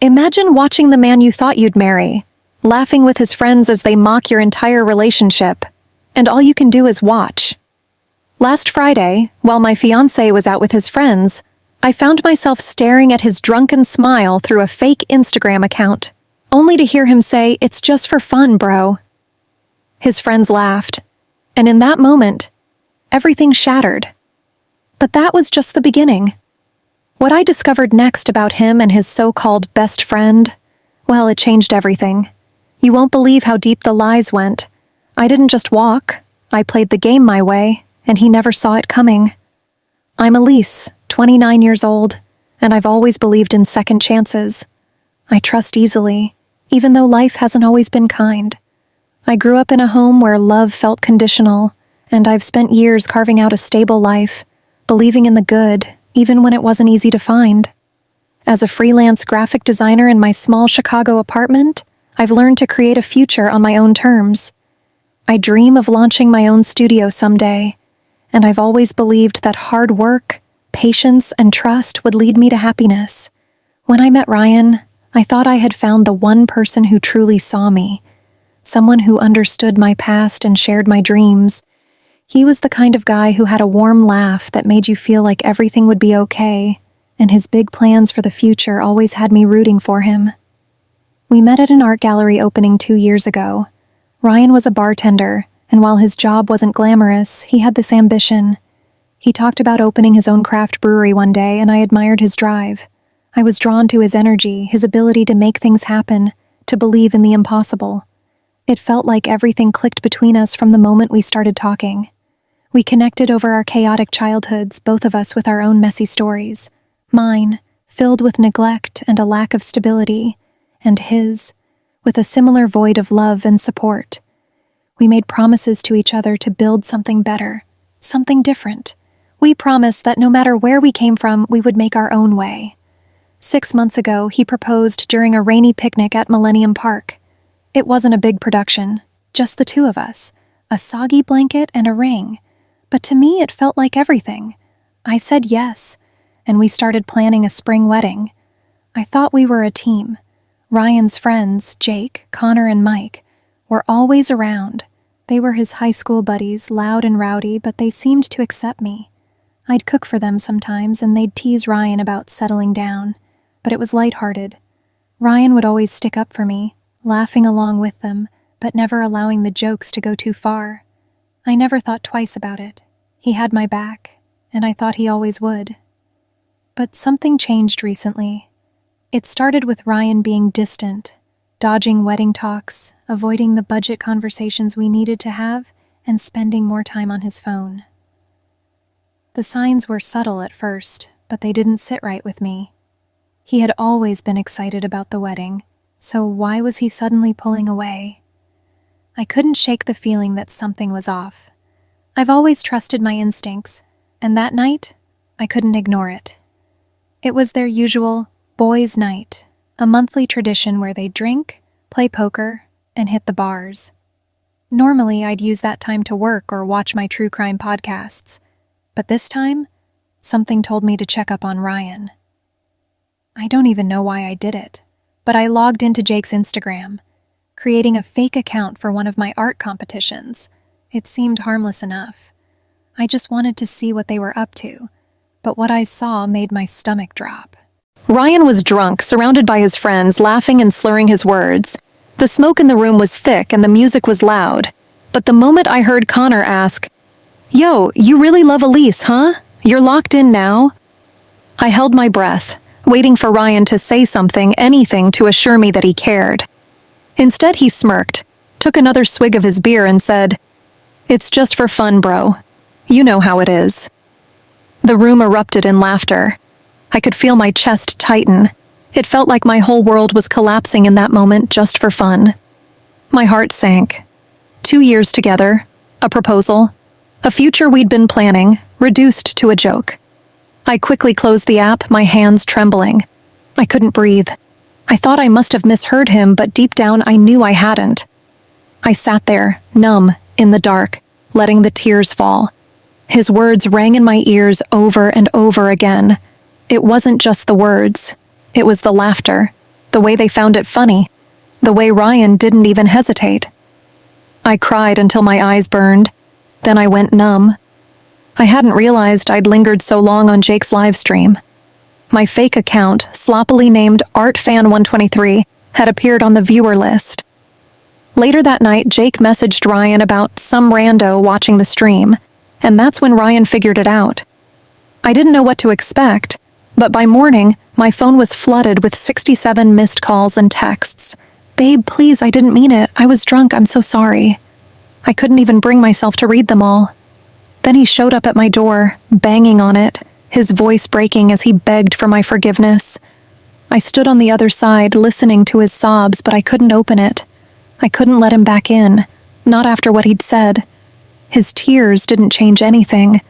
Imagine watching the man you thought you'd marry, laughing with his friends as they mock your entire relationship, and all you can do is watch. Last Friday, while my fiancé was out with his friends, I found myself staring at his drunken smile through a fake Instagram account, only to hear him say, "It's just for fun, bro." His friends laughed, and in that moment, everything shattered. But that was just the beginning. What I discovered next about him and his so-called best friend, well, it changed everything. You won't believe how deep the lies went. I didn't just walk, I played the game my way, and he never saw it coming. I'm Elise, 29 years old, and I've always believed in second chances. I trust easily, even though life hasn't always been kind. I grew up in a home where love felt conditional, and I've spent years carving out a stable life, believing in the good, even when it wasn't easy to find. As a freelance graphic designer in my small Chicago apartment, I've learned to create a future on my own terms. I dream of launching my own studio someday, and I've always believed that hard work, patience, and trust would lead me to happiness. When I met Ryan, I thought I had found the one person who truly saw me, someone who understood my past and shared my dreams. He was the kind of guy who had a warm laugh that made you feel like everything would be okay, and his big plans for the future always had me rooting for him. We met at an art gallery opening 2 years ago. Ryan was a bartender, and while his job wasn't glamorous, he had this ambition. He talked about opening his own craft brewery one day, and I admired his drive. I was drawn to his energy, his ability to make things happen, to believe in the impossible. It felt like everything clicked between us from the moment we started talking. We connected over our chaotic childhoods, both of us with our own messy stories. Mine, filled with neglect and a lack of stability, and his, with a similar void of love and support. We made promises to each other to build something better, something different. We promised that no matter where we came from, we would make our own way. 6 months ago, he proposed during a rainy picnic at Millennium Park. It wasn't a big production, just the two of us, a soggy blanket and a ring. But to me, it felt like everything. I said yes, and we started planning a spring wedding. I thought we were a team. Ryan's friends, Jake, Connor, and Mike, were always around. They were his high school buddies, loud and rowdy, but they seemed to accept me. I'd cook for them sometimes, and they'd tease Ryan about settling down, but it was lighthearted. Ryan would always stick up for me, laughing along with them, but never allowing the jokes to go too far. I never thought twice about it. He had my back, and I thought he always would. But something changed recently. It started with Ryan being distant, dodging wedding talks, avoiding the budget conversations we needed to have, and spending more time on his phone. The signs were subtle at first, but they didn't sit right with me. He had always been excited about the wedding, so why was he suddenly pulling away? I couldn't shake the feeling that something was off. I've always trusted my instincts, and that night, I couldn't ignore it. It was their usual boys' night, a monthly tradition where they drink, play poker, and hit the bars. Normally, I'd use that time to work or watch my true crime podcasts, but this time, something told me to check up on Ryan. I don't even know why I did it, but I logged into Jake's Instagram, creating a fake account for one of my art competitions. It seemed harmless enough. I just wanted to see what they were up to, but what I saw made my stomach drop. Ryan was drunk, surrounded by his friends, laughing and slurring his words. The smoke in the room was thick and the music was loud, but the moment I heard Connor ask, "Yo, you really love Elise, huh? You're locked in now?" I held my breath, waiting for Ryan to say something, anything to assure me that he cared. Instead, he smirked, took another swig of his beer and said, "It's just for fun, bro. You know how it is." The room erupted in laughter. I could feel my chest tighten. It felt like my whole world was collapsing in that moment just for fun. My heart sank. 2 years together, a proposal, a future we'd been planning, reduced to a joke. I quickly closed the app, my hands trembling. I couldn't breathe. I thought I must have misheard him, but deep down I knew I hadn't. I sat there, numb, in the dark, letting the tears fall. His words rang in my ears over and over again. It wasn't just the words. It was the laughter, the way they found it funny, the way Ryan didn't even hesitate. I cried until my eyes burned, then I went numb. I hadn't realized I'd lingered so long on Jake's live stream. My fake account, sloppily named ArtFan123, had appeared on the viewer list. Later that night, Jake messaged Ryan about some rando watching the stream, and that's when Ryan figured it out. I didn't know what to expect, but by morning, my phone was flooded with 67 missed calls and texts. "Babe, please, I didn't mean it. I was drunk, I'm so sorry." I couldn't even bring myself to read them all. Then he showed up at my door, banging on it, his voice breaking as he begged for my forgiveness. I stood on the other side, listening to his sobs, but I couldn't open it. I couldn't let him back in, not after what he'd said. His tears didn't change anything.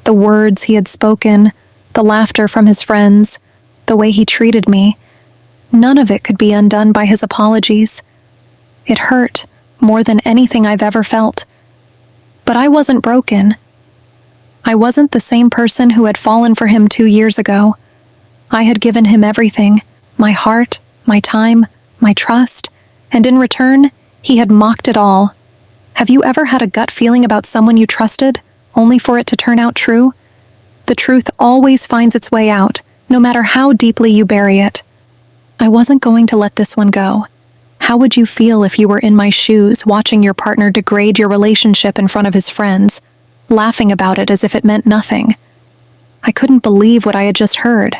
The words he had spoken, the laughter from his friends, the way he treated me, none of it could be undone by his apologies. It hurt more than anything I've ever felt. But I wasn't broken. I wasn't the same person who had fallen for him 2 years ago. I had given him everything, my heart, my time, my trust, and in return, he had mocked it all. Have you ever had a gut feeling about someone you trusted, only for it to turn out true? The truth always finds its way out, no matter how deeply you bury it. I wasn't going to let this one go. How would you feel if you were in my shoes, watching your partner degrade your relationship in front of his friends, laughing about it as if it meant nothing? I couldn't believe what I had just heard.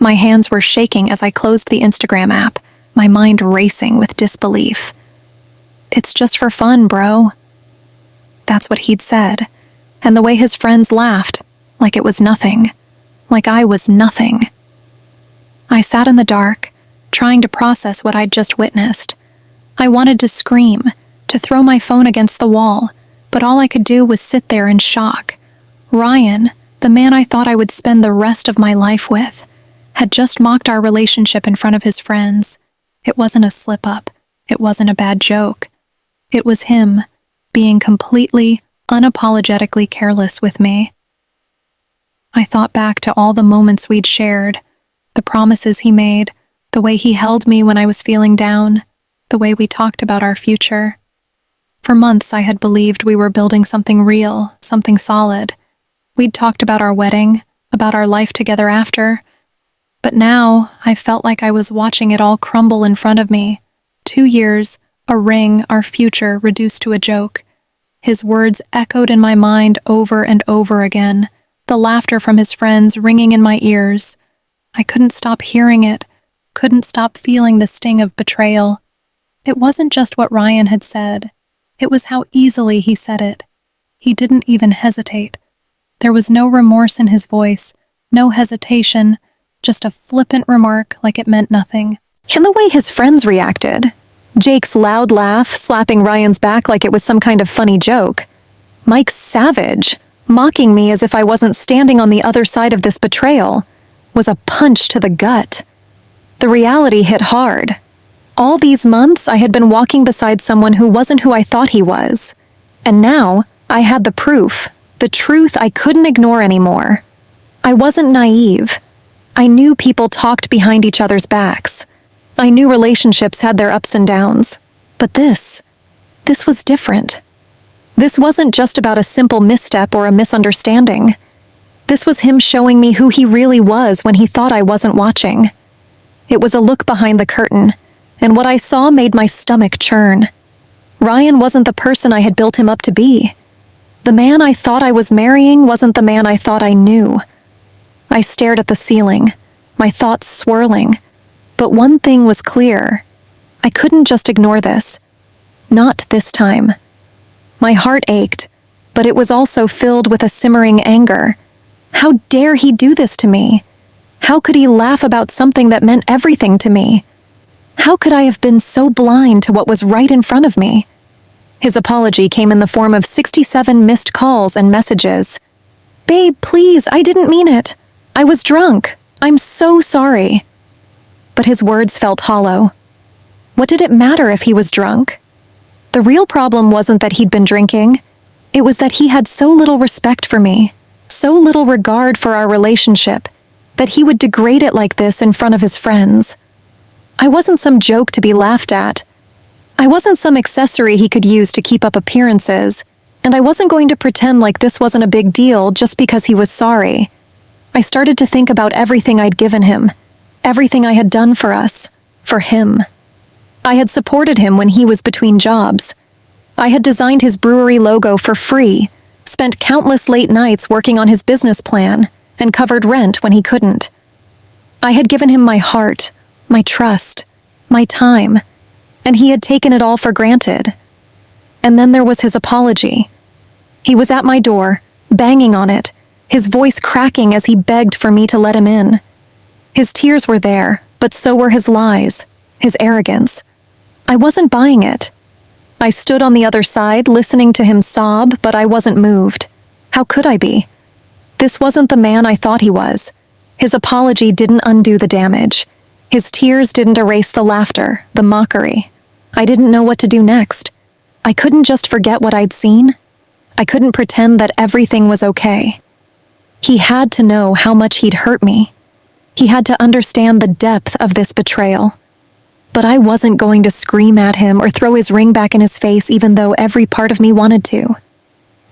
My hands were shaking as I closed the Instagram app, my mind racing with disbelief. "It's just for fun, bro." That's what he'd said, and the way his friends laughed, like it was nothing, like I was nothing. I sat in the dark, trying to process what I'd just witnessed. I wanted to scream, to throw my phone against the wall, but all I could do was sit there in shock. Ryan, the man I thought I would spend the rest of my life with, had just mocked our relationship in front of his friends. It wasn't a slip-up. It wasn't a bad joke. It was him, being completely, unapologetically careless with me. I thought back to all the moments we'd shared, the promises he made, the way he held me when I was feeling down, the way we talked about our future. For months I had believed we were building something real, something solid. We'd talked about our wedding, about our life together after, but now I felt like I was watching it all crumble in front of me. 2 years, a ring, our future reduced to a joke. His words echoed in my mind over and over again, the laughter from his friends ringing in my ears. I couldn't stop hearing it, couldn't stop feeling the sting of betrayal. It wasn't just what Ryan had said. It was how easily he said it. He didn't even hesitate. There was no remorse in his voice, no hesitation, just a flippant remark like it meant nothing. And the way his friends reacted. Jake's loud laugh, slapping Ryan's back like it was some kind of funny joke. Mike's savage, mocking me as if I wasn't standing on the other side of this betrayal, was a punch to the gut. The reality hit hard. All these months, I had been walking beside someone who wasn't who I thought he was. And now, I had the proof, the truth I couldn't ignore anymore. I wasn't naive. I knew people talked behind each other's backs. I knew relationships had their ups and downs. But this was different. This wasn't just about a simple misstep or a misunderstanding. This was him showing me who he really was when he thought I wasn't watching. It was a look behind the curtain, and what I saw made my stomach churn. Ryan wasn't the person I had built him up to be. The man I thought I was marrying wasn't the man I thought I knew. I stared at the ceiling, my thoughts swirling. But one thing was clear. I couldn't just ignore this. Not this time. My heart ached, but it was also filled with a simmering anger. How dare he do this to me? How could he laugh about something that meant everything to me? How could I have been so blind to what was right in front of me? His apology came in the form of 67 missed calls and messages. "Babe, please, I didn't mean it. I was drunk. I'm so sorry." But his words felt hollow. What did it matter if he was drunk? The real problem wasn't that he'd been drinking. It was that he had so little respect for me, so little regard for our relationship, that he would degrade it like this in front of his friends. I wasn't some joke to be laughed at. I wasn't some accessory he could use to keep up appearances, and I wasn't going to pretend like this wasn't a big deal just because he was sorry. I started to think about everything I'd given him, everything I had done for us, for him. I had supported him when he was between jobs. I had designed his brewery logo for free, spent countless late nights working on his business plan, and covered rent when he couldn't. I had given him my heart, my trust, my time, and he had taken it all for granted. And then there was his apology. He was at my door, banging on it, his voice cracking as he begged for me to let him in. His tears were there, but so were his lies, his arrogance. I wasn't buying it. I stood on the other side, listening to him sob, but I wasn't moved. How could I be? This wasn't the man I thought he was. His apology didn't undo the damage. His tears didn't erase the laughter, the mockery. I didn't know what to do next. I couldn't just forget what I'd seen. I couldn't pretend that everything was okay. He had to know how much he'd hurt me. He had to understand the depth of this betrayal. But I wasn't going to scream at him or throw his ring back in his face even though every part of me wanted to.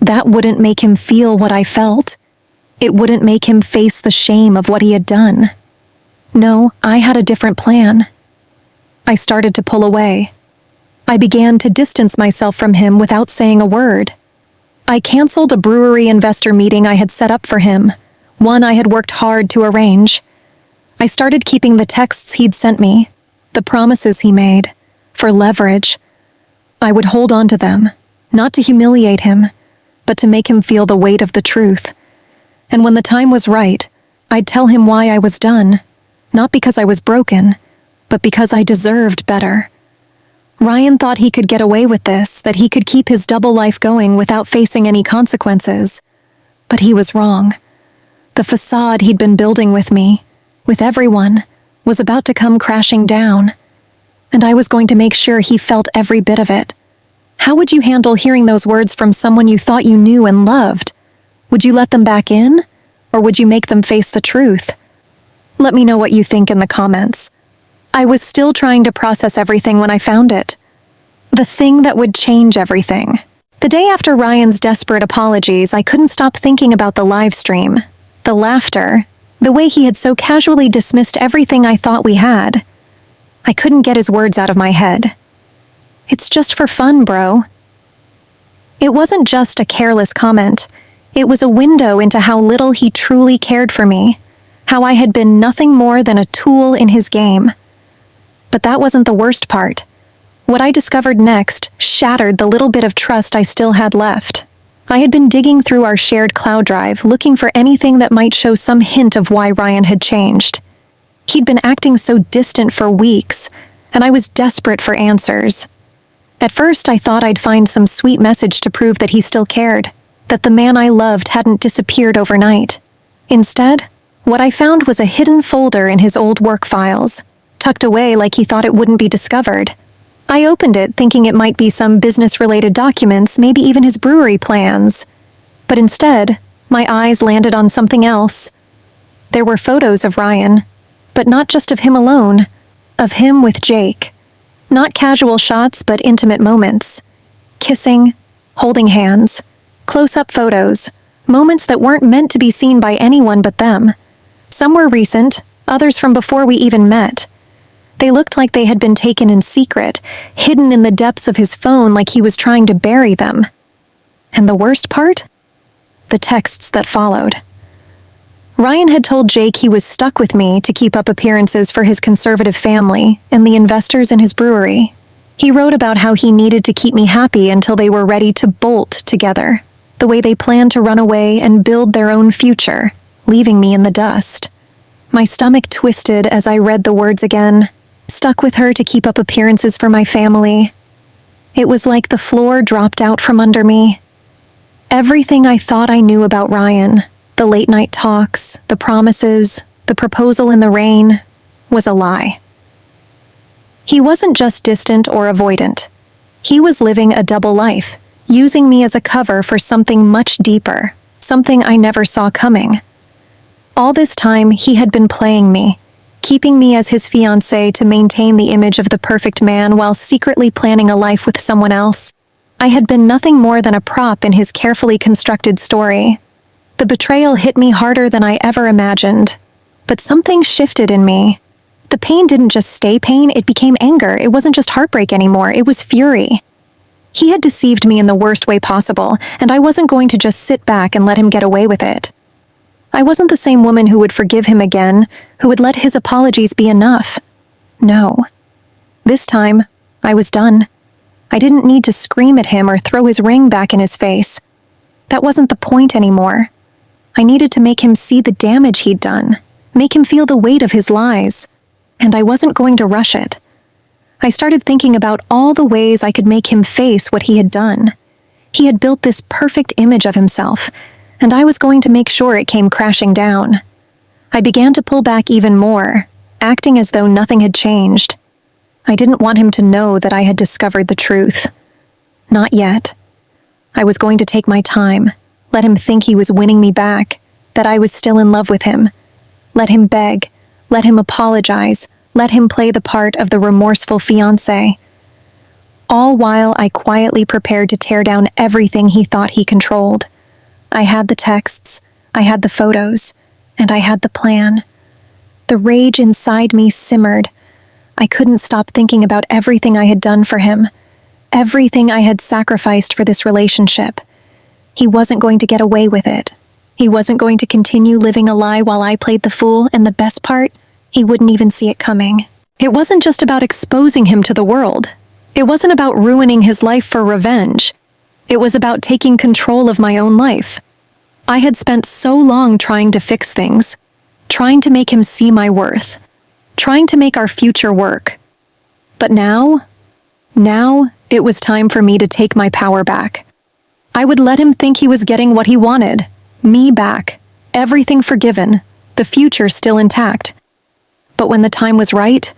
That wouldn't make him feel what I felt. It wouldn't make him face the shame of what he had done. No, I had a different plan. I started to pull away. I began to distance myself from him without saying a word. I canceled a brewery investor meeting I had set up for him, one I had worked hard to arrange. I started keeping the texts he'd sent me, the promises he made, for leverage. I would hold on to them, not to humiliate him, but to make him feel the weight of the truth. And when the time was right, I'd tell him why I was done, not because I was broken, but because I deserved better. Ryan thought he could get away with this, that he could keep his double life going without facing any consequences. But he was wrong. The facade he'd been building with me, with everyone, was about to come crashing down. And I was going to make sure he felt every bit of it. How would you handle hearing those words from someone you thought you knew and loved? Would you let them back in? Or would you make them face the truth? Let me know what you think in the comments. I was still trying to process everything when I found it. The thing that would change everything. The day after Ryan's desperate apologies, I couldn't stop thinking about the live stream, the laughter, the way he had so casually dismissed everything I thought we had. I couldn't get his words out of my head. It's just for fun, bro. It wasn't just a careless comment. It was a window into how little he truly cared for me, how I had been nothing more than a tool in his game. But that wasn't the worst part. What I discovered next shattered the little bit of trust I still had left. I had been digging through our shared cloud drive, looking for anything that might show some hint of why Ryan had changed. He'd been acting so distant for weeks, and I was desperate for answers. At first, I thought I'd find some sweet message to prove that he still cared, that the man I loved hadn't disappeared overnight. Instead, what I found was a hidden folder in his old work files, tucked away like he thought it wouldn't be discovered. I opened it thinking it might be some business-related documents, maybe even his brewery plans. But instead, my eyes landed on something else. There were photos of Ryan, but not just of him alone, of him with Jake. Not casual shots, but intimate moments. Kissing, holding hands, close-up photos, moments that weren't meant to be seen by anyone but them. Some were recent, others from before we even met. They looked like they had been taken in secret, hidden in the depths of his phone like he was trying to bury them. And the worst part? The texts that followed. Ryan had told Jake he was stuck with me to keep up appearances for his conservative family and the investors in his brewery. He wrote about how he needed to keep me happy until they were ready to bolt together, the way they planned to run away and build their own future, leaving me in the dust. My stomach twisted as I read the words again. Stuck with her to keep up appearances for my family. It was like the floor dropped out from under me. Everything I thought I knew about Ryan, the late-night talks, the promises, the proposal in the rain, was a lie. He wasn't just distant or avoidant. He was living a double life, using me as a cover for something much deeper, something I never saw coming. All this time, he had been playing me, keeping me as his fiancé to maintain the image of the perfect man while secretly planning a life with someone else. I had been nothing more than a prop in his carefully constructed story. The betrayal hit me harder than I ever imagined. But something shifted in me. The pain didn't just stay pain, it became anger. It wasn't just heartbreak anymore, it was fury. He had deceived me in the worst way possible, and I wasn't going to just sit back and let him get away with it. I wasn't the same woman who would forgive him again, who would let his apologies be enough. No. This time, I was done. I didn't need to scream at him or throw his ring back in his face. That wasn't the point anymore. I needed to make him see the damage he'd done, make him feel the weight of his lies, and I wasn't going to rush it. I started thinking about all the ways I could make him face what he had done. He had built this perfect image of himself, and I was going to make sure it came crashing down. I began to pull back even more, acting as though nothing had changed. I didn't want him to know that I had discovered the truth. Not yet. I was going to take my time, let him think he was winning me back, that I was still in love with him. Let him beg, let him apologize, let him play the part of the remorseful fiancé. All while I quietly prepared to tear down everything he thought he controlled. I had the texts, I had the photos, and I had the plan. The rage inside me simmered. I couldn't stop thinking about everything I had done for him, everything I had sacrificed for this relationship. He wasn't going to get away with it. He wasn't going to continue living a lie while I played the fool, and the best part, he wouldn't even see it coming. It wasn't just about exposing him to the world. It wasn't about ruining his life for revenge. It was about taking control of my own life. I had spent so long trying to fix things, trying to make him see my worth, trying to make our future work. But now it was time for me to take my power back. I would let him think he was getting what he wanted, me back, everything forgiven, the future still intact. But when the time was right,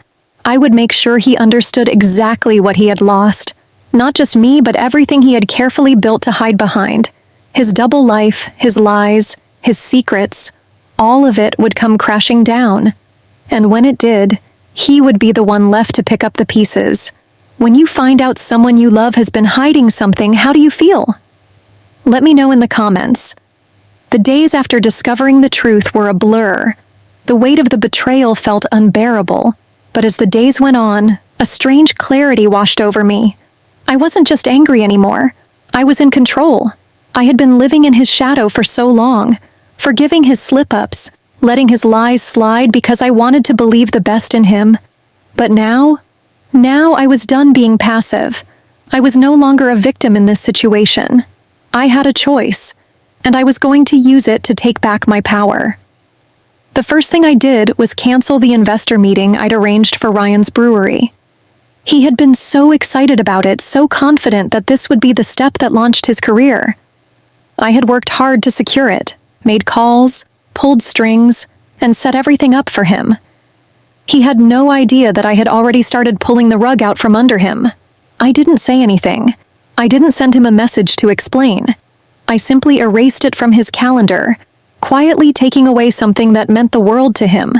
I would make sure he understood exactly what he had lost. Not just me, but everything he had carefully built to hide behind. His double life, his lies, his secrets, all of it would come crashing down. And when it did, he would be the one left to pick up the pieces. When you find out someone you love has been hiding something, how do you feel? Let me know in the comments. The days after discovering the truth were a blur. The weight of the betrayal felt unbearable. But as the days went on, a strange clarity washed over me. I wasn't just angry anymore. I was in control. I had been living in his shadow for so long, forgiving his slip-ups, letting his lies slide because I wanted to believe the best in him. But now I was done being passive. I was no longer a victim in this situation. I had a choice, and I was going to use it to take back my power. The first thing I did was cancel the investor meeting I'd arranged for Ryan's brewery. He had been so excited about it, so confident that this would be the step that launched his career. I had worked hard to secure it, made calls, pulled strings, and set everything up for him. He had no idea that I had already started pulling the rug out from under him. I didn't say anything. I didn't send him a message to explain. I simply erased it from his calendar, quietly taking away something that meant the world to him.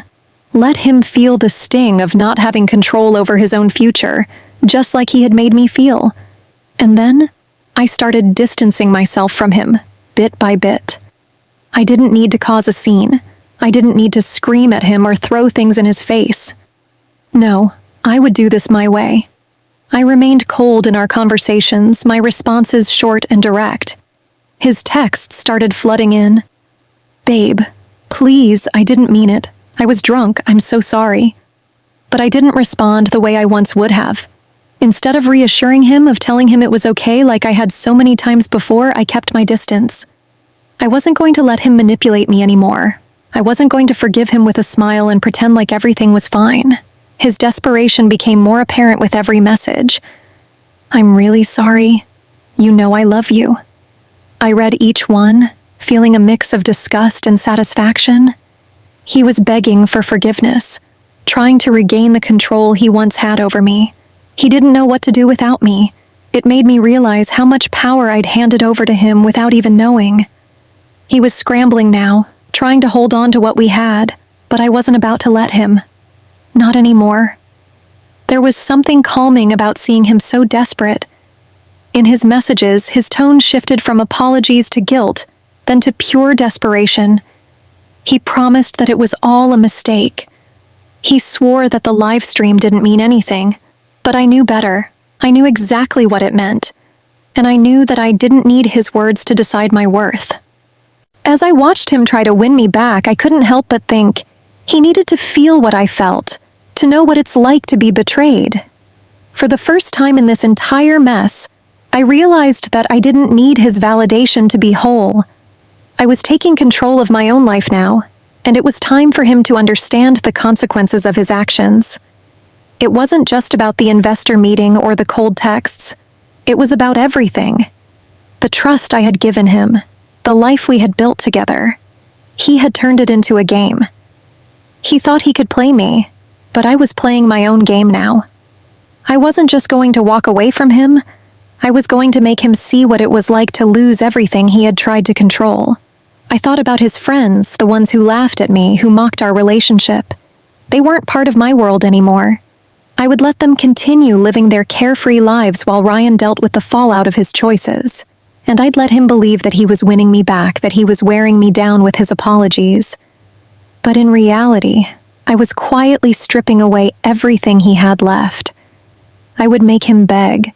Let him feel the sting of not having control over his own future, just like he had made me feel. And then, I started distancing myself from him, bit by bit. I didn't need to cause a scene. I didn't need to scream at him or throw things in his face. No, I would do this my way. I remained cold in our conversations, my responses short and direct. His texts started flooding in. "Babe, please, I didn't mean it. I was drunk, I'm so sorry." But I didn't respond the way I once would have. Instead of reassuring him, of telling him it was okay like I had so many times before, I kept my distance. I wasn't going to let him manipulate me anymore. I wasn't going to forgive him with a smile and pretend like everything was fine. His desperation became more apparent with every message. "I'm really sorry. You know I love you." I read each one, feeling a mix of disgust and satisfaction. He was begging for forgiveness, trying to regain the control he once had over me. He didn't know what to do without me. It made me realize how much power I'd handed over to him without even knowing. He was scrambling now, trying to hold on to what we had, but I wasn't about to let him. not anymore. There was something calming about seeing him so desperate. In his messages, his tone shifted from apologies to guilt, then to pure desperation. He promised that it was all a mistake. He swore that the live stream didn't mean anything, but I knew better. I knew exactly what it meant, and I knew that I didn't need his words to decide my worth. As I watched him try to win me back, I couldn't help but think, he needed to feel what I felt, to know what it's like to be betrayed. For the first time in this entire mess, I realized that I didn't need his validation to be whole. I was taking control of my own life now, and it was time for him to understand the consequences of his actions. It wasn't just about the investor meeting or the cold texts. It was about everything. The trust I had given him, the life we had built together. He had turned it into a game. He thought he could play me, but I was playing my own game now. I wasn't just going to walk away from him. I was going to make him see what it was like to lose everything he had tried to control. I thought about his friends, the ones who laughed at me, who mocked our relationship. They weren't part of my world anymore. I would let them continue living their carefree lives while Ryan dealt with the fallout of his choices. And I'd let him believe that he was winning me back, that he was wearing me down with his apologies. But in reality, I was quietly stripping away everything he had left. I would make him beg,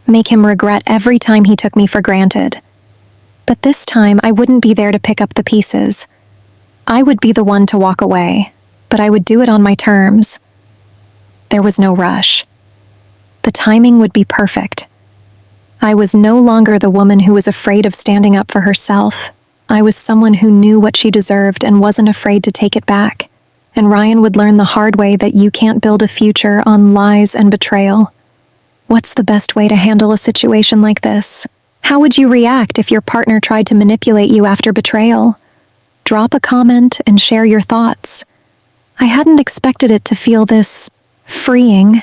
make him regret every time he took me for granted. But this time, I wouldn't be there to pick up the pieces. I would be the one to walk away, but I would do it on my terms. There was no rush. The timing would be perfect. I was no longer the woman who was afraid of standing up for herself. I was someone who knew what she deserved and wasn't afraid to take it back. And Ryan would learn the hard way that you can't build a future on lies and betrayal. What's the best way to handle a situation like this? How would you react if your partner tried to manipulate you after betrayal? Drop a comment and share your thoughts. I hadn't expected it to feel this freeing,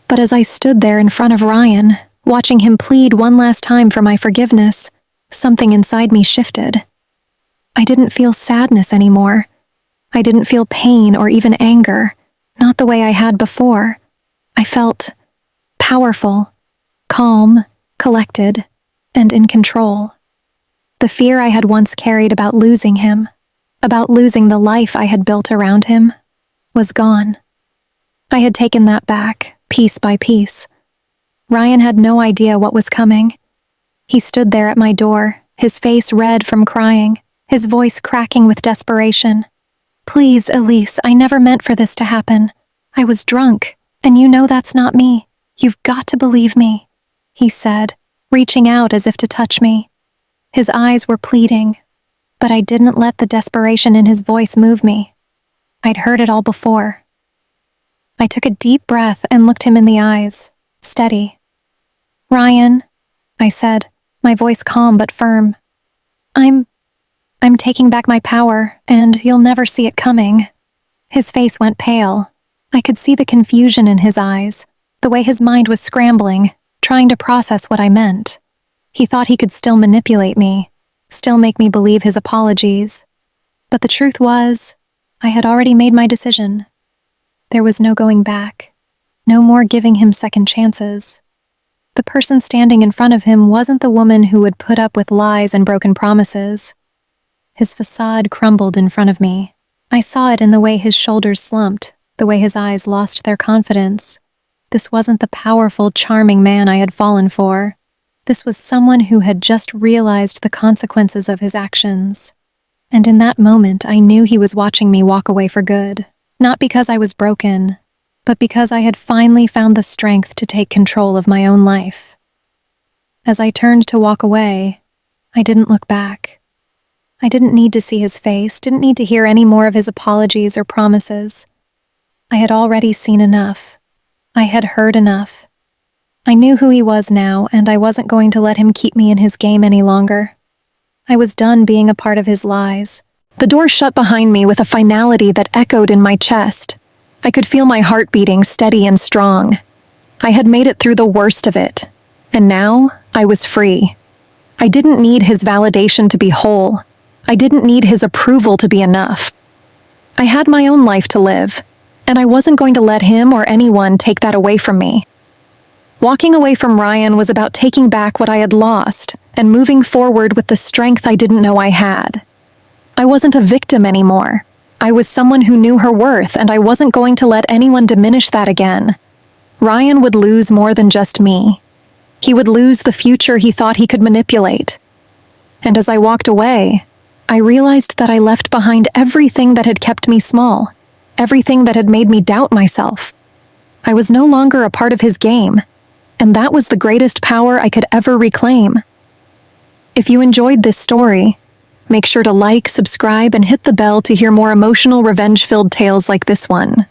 but as I stood there in front of Ryan, watching him plead one last time for my forgiveness, something inside me shifted. I didn't feel sadness anymore. I didn't feel pain or even anger, not the way I had before. I felt powerful, calm, collected, and in control. The fear I had once carried about losing him, about losing the life I had built around him, was gone. I had taken that back, piece by piece. Ryan had no idea what was coming. He stood there at my door, his face red from crying, his voice cracking with desperation. "Please, Elise, I never meant for this to happen. I was drunk, and you know that's not me. You've got to believe me," he said, reaching out as if to touch me. His eyes were pleading, but I didn't let the desperation in his voice move me. I'd heard it all before. I took a deep breath and looked him in the eyes, steady. "Ryan," I said, my voice calm but firm. I'm taking back my power, and you'll never see it coming." His face went pale. I could see the confusion in his eyes, the way his mind was scrambling, trying to process what I meant. He thought he could still manipulate me, still make me believe his apologies. But the truth was, I had already made my decision. There was no going back, no more giving him second chances. The person standing in front of him wasn't the woman who would put up with lies and broken promises. His facade crumbled in front of me. I saw it in the way his shoulders slumped, the way his eyes lost their confidence. This wasn't the powerful, charming man I had fallen for. This was someone who had just realized the consequences of his actions. And in that moment, I knew he was watching me walk away for good. Not because I was broken, but because I had finally found the strength to take control of my own life. As I turned to walk away, I didn't look back. I didn't need to see his face, didn't need to hear any more of his apologies or promises. I had already seen enough. I had heard enough. I knew who he was now, and I wasn't going to let him keep me in his game any longer. I was done being a part of his lies. The door shut behind me with a finality that echoed in my chest. I could feel my heart beating steady and strong. I had made it through the worst of it, and now I was free. I didn't need his validation to be whole. I didn't need his approval to be enough. I had my own life to live, and I wasn't going to let him or anyone take that away from me. Walking away from Ryan was about taking back what I had lost and moving forward with the strength I didn't know I had. I wasn't a victim anymore. I was someone who knew her worth, and I wasn't going to let anyone diminish that again. Ryan would lose more than just me. He would lose the future he thought he could manipulate. And as I walked away, I realized that I left behind everything that had kept me small, everything that had made me doubt myself. I was no longer a part of his game, and that was the greatest power I could ever reclaim. If you enjoyed this story, make sure to like, subscribe, and hit the bell to hear more emotional, revenge-filled tales like this one.